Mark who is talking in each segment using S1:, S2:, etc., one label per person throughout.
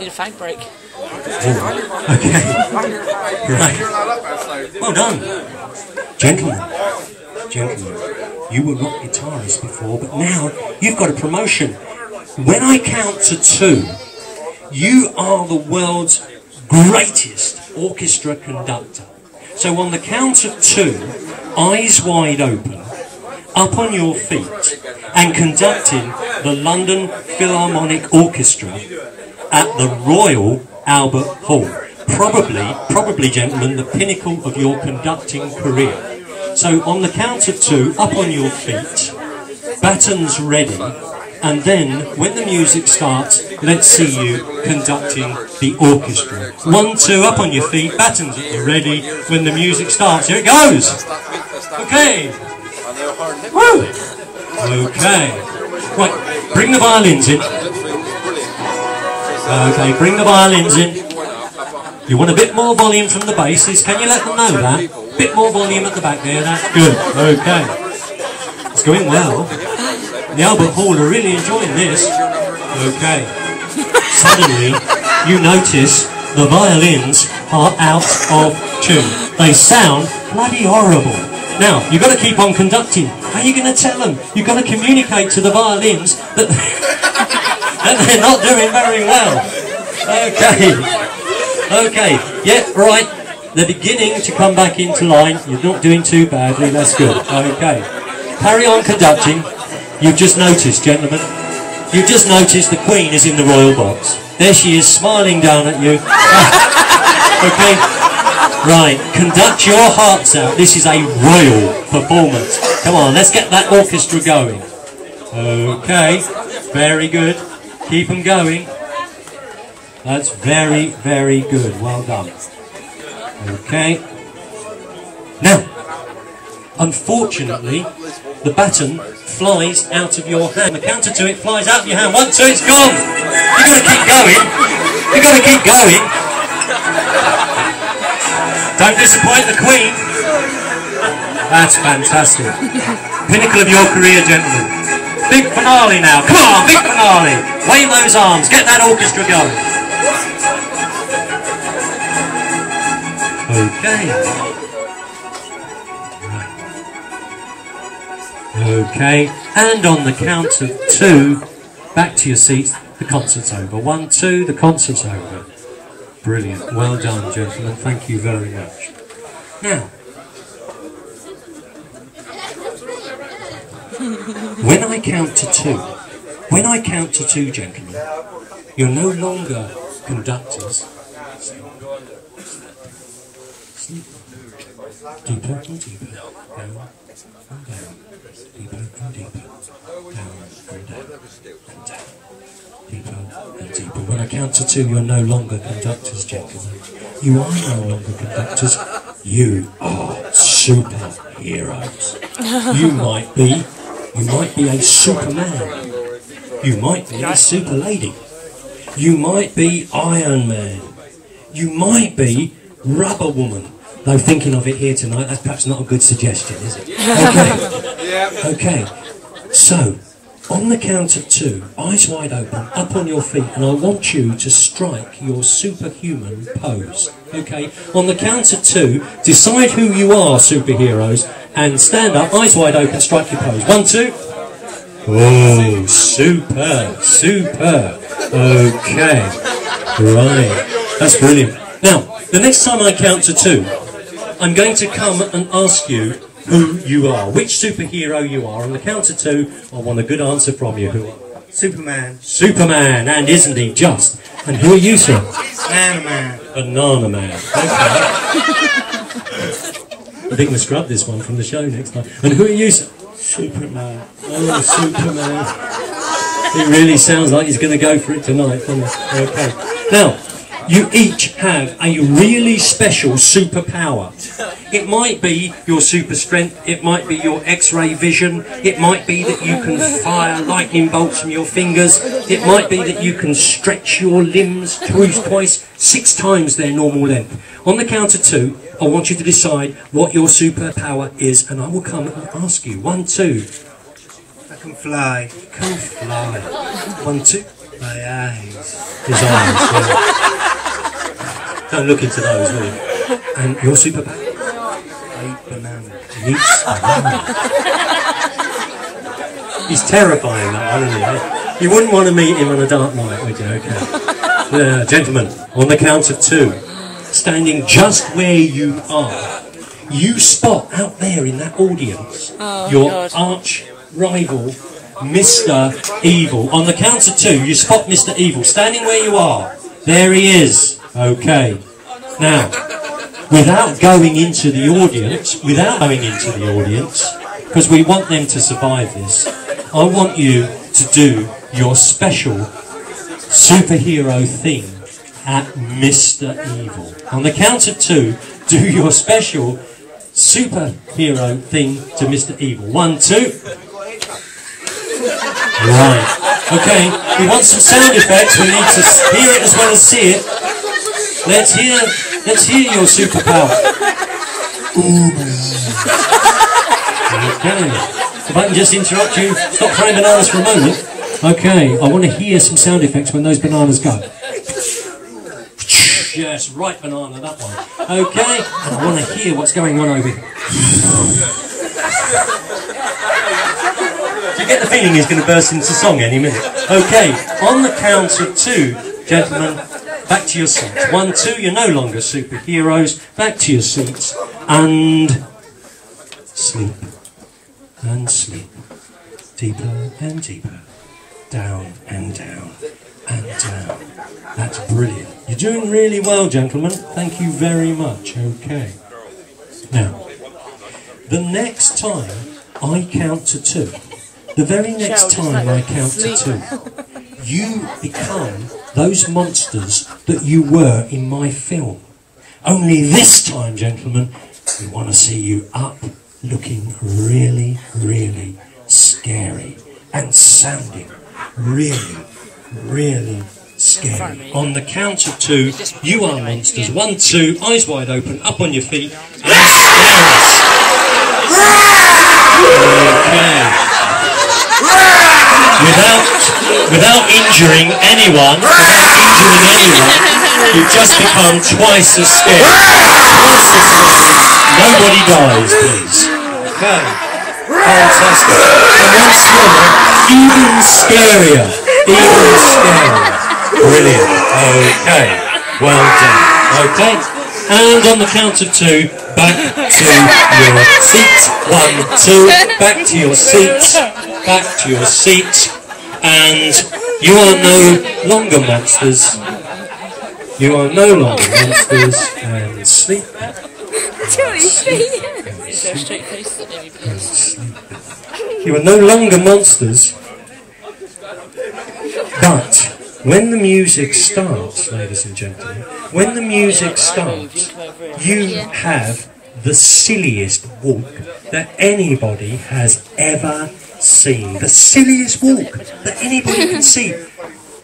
S1: Need a fag break.
S2: Oh, okay. Right. Well done. Gentlemen, you were not guitarist before, but now you've got a promotion. When I count to 2, you are the world's greatest orchestra conductor. So on the count of 2, eyes wide open, up on your feet, and conducting the London Philharmonic Orchestra at the Royal Albert Hall. Probably, gentlemen, the pinnacle of your conducting career. So on the count of 2, up on your feet, batons ready, and then when the music starts, let's see you conducting the orchestra. 1, 2, up on your feet, batons ready, when the music starts. Here it goes! Okay! Woo! Okay. Right, bring the violins in. Okay, bring the violins in. You want a bit more volume from the basses. Can you let them know that? Bit more volume at the back there, that's good. Okay. It's going well. The Albert Hall are really enjoying this. Okay. Suddenly, you notice the violins are out of tune. They sound bloody horrible. Now, you've got to keep on conducting. How are you going to tell them? You've got to communicate to the violins that, that they're not doing very well. Okay. Okay. Yeah, right. They're beginning to come back into line. You're not doing too badly. That's good. Okay. Carry on conducting. You've just noticed, gentlemen. You've just noticed the Queen is in the royal box. There she is, smiling down at you. Okay. Right, conduct your hearts out. This is a royal performance. Come on, let's get that orchestra going. Okay, very good. Keep them going. That's very, very good. Well done. Okay. Now, unfortunately, the baton flies out of your hand. The count of 2, it flies out of your hand. 1, 2, it's gone. You've got to keep going. You've got to keep going. Don't disappoint the Queen. That's fantastic. Pinnacle of your career, gentlemen. Big finale now. Come on, big finale. Wave those arms. Get that orchestra going. Okay. Right. Okay. And on the count of 2, back to your seats. The concert's over. 1, 2, the concert's over. Brilliant. Well done, gentlemen. Thank you very much. Now, when I count to 2, gentlemen, you're no longer conductors. Sleep. Deeper and deeper. Down and down. Deeper and deeper. Down and down and down. Deeper and deeper. When I count to 2, you're no longer conductors, gentlemen. You are no longer conductors. You are superheroes. You might be a Superman. You might be a super lady. You might be Iron Man. You might be Rubber Woman. Though thinking of it here tonight, that's perhaps not a good suggestion, is it? Okay. Okay. So, on the count of 2, eyes wide open, up on your feet, and I want you to strike your superhuman pose. Okay? On the count of 2, decide who you are, superheroes, and stand up, eyes wide open, strike your pose. 1, 2. Oh, superb, superb. Okay. Right. That's brilliant. Now, the next time I count to 2, I'm going to come and ask you who you are, which superhero you are. On the count of 2, I want a good answer from you. Who?
S3: Superman.
S2: Superman, and isn't he just? And who are you, sir?
S3: Banana Man.
S2: Banana Man. Okay. I think we'll scrub this one from the show next time. And who are you, sir?
S3: Superman.
S2: Oh, Superman. It really sounds like he's going to go for it tonight, doesn't it? Okay. Now, you each have a really special superpower. It might be your super strength, it might be your X-ray vision, it might be that you can fire lightning bolts from your fingers, it might be that you can stretch your limbs twice, 6 times their normal length. On the count of 2, I want you to decide what your superpower is, and I will come and ask you. 1, 2.
S3: I can fly.
S2: Can fly. 1, 2. My eyes. His eyes, yeah. Don't look into those, will you? And your superpower? Eat bananas. He eats bananas. He's terrifying, that one, isn't he? You wouldn't want to meet him on a dark night, would you? Okay. Gentlemen, on the count of 2, standing just where you are, you spot out there in that audience your arch rival, Mr. Evil. On the count of 2, you spot Mr. Evil standing where you are. There he is. Okay. Now, without going into the audience, because we want them to survive this, I want you to do your special superhero thing at Mr. Evil. On the count of 2, do your special superhero thing to Mr. Evil. 1, 2. Right. Okay, we want some sound effects. We need to hear it as well as see it. Let's hear your superpower. Okay. If I can just interrupt you, stop throwing bananas for a moment. Okay, I want to hear some sound effects when those bananas go. Yes, right banana, that one. Okay, and I want to hear what's going on over here. You get the feeling he's going to burst into song any minute. Okay, on the count of 2, gentlemen, back to your seats. 1, 2, you're no longer superheroes. Back to your seats and sleep and sleep. Deeper and deeper. Down and down and down. That's brilliant. You're doing really well, gentlemen. Thank you very much. Okay. Now, the next time I count to 2, the very next time I count to 2, you become those monsters that you were in my film. Only this time, gentlemen, we want to see you up, looking really, really scary and sounding really, really scary. On the count of 2, you are monsters. 1, 2, eyes wide open, up on your feet, and scare us. Okay. Without injuring anyone, you've just become twice as scary. Nobody dies, please. Okay. Fantastic. And once more, even scarier. Even scarier. Brilliant. Okay. Well done. Okay. And on the count of 2, back to your seats. 1, 2, back to your seats. Back to your seats. And you are no longer monsters. You are no longer monsters. And sleep. You are no longer monsters, but when the music starts, ladies and gentlemen, when the music starts, you have the silliest walk that anybody has ever seen. The silliest walk that anybody can see.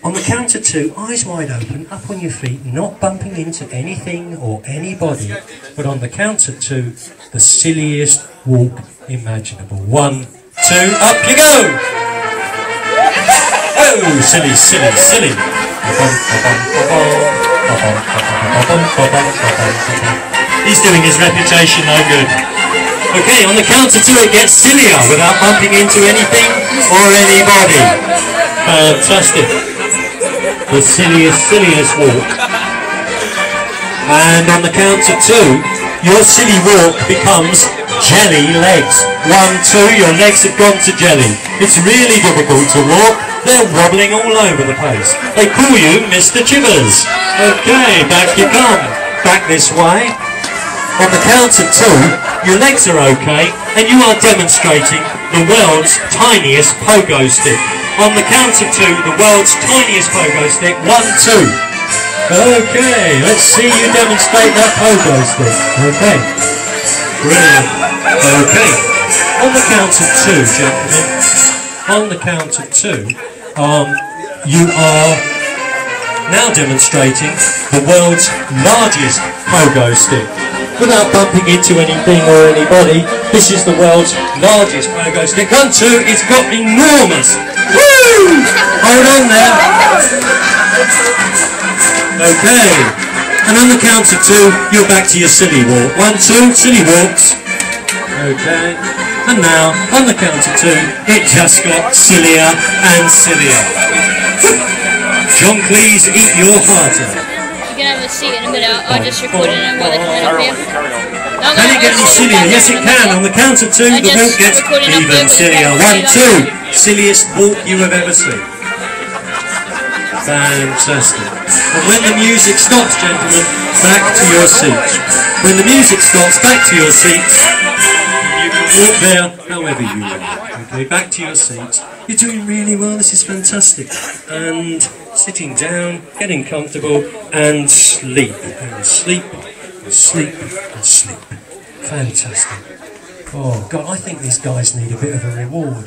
S2: On the count of 2, eyes wide open, up on your feet, not bumping into anything or anybody, but on the count of 2, the silliest walk imaginable. 1, 2, up you go! Oh, silly, silly, silly. He's doing his reputation no good. Okay, on the count of 2 it gets sillier without bumping into anything or anybody. Fantastic. The silliest walk. And on the count of 2, your silly walk becomes jelly legs. 1, 2, your legs have gone to jelly. It's really difficult to walk. They're wobbling all over the place. They call you Mr. Chivers. Okay, back you come. Back this way. On the count of 2, your legs are okay, and you are demonstrating the world's tiniest pogo stick. On the count of 2, the world's tiniest pogo stick. 1, 2. Okay, let's see you demonstrate that pogo stick. Okay. Brilliant. Okay. On the count of 2, gentlemen. On the count of 2, you are now demonstrating the world's largest pogo stick. Without bumping into anything or anybody, this is the world's largest pogo stick. 1, 2, it's got enormous. Woo! Hold on there. Okay. And on the count of 2, you're back to your silly walk. 1, 2, silly walks. Okay. And now, on the count of 2, it just got sillier and sillier. John, please eat your heart out.
S1: You can have a seat in a minute. I'll just record it and while they're coming up here.
S2: Can it get any sillier? Yes, it can. On the count of 2, the walk gets even sillier. 1, 2. Silliest walk you have ever seen. Fantastic. And when the music stops, gentlemen, back to your seats. When the music stops, back to your seats. You can walk there however you want. Okay, back to your seats. You're doing really well. This is fantastic. And sitting down, getting comfortable, and sleep. And sleep. And sleep. And sleep. Fantastic. Oh, God, I think these guys need a bit of a reward.